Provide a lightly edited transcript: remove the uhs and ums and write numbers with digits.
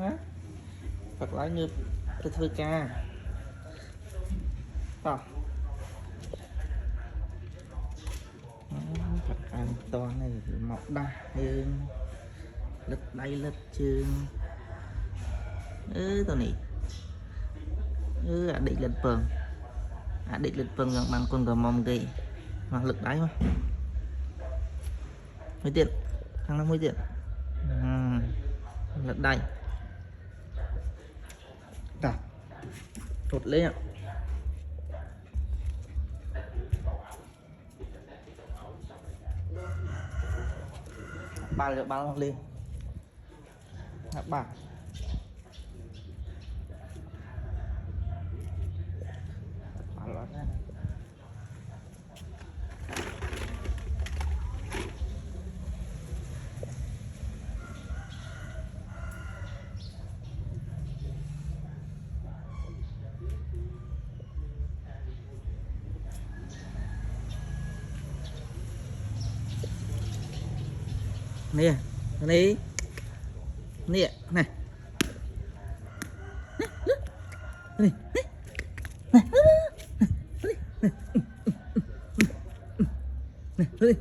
hả Phật lại như tôi thưa ca to Phật an toàn này mọc đa hơn lật đây lật trường tao này định lên phường định lên phường gần bằng con gà mong ghi mà lực đáy mà mấy tiền thằng nó mấy tiền lật đây cả thột lên ạ ba được ba lên ba nè này nè này này này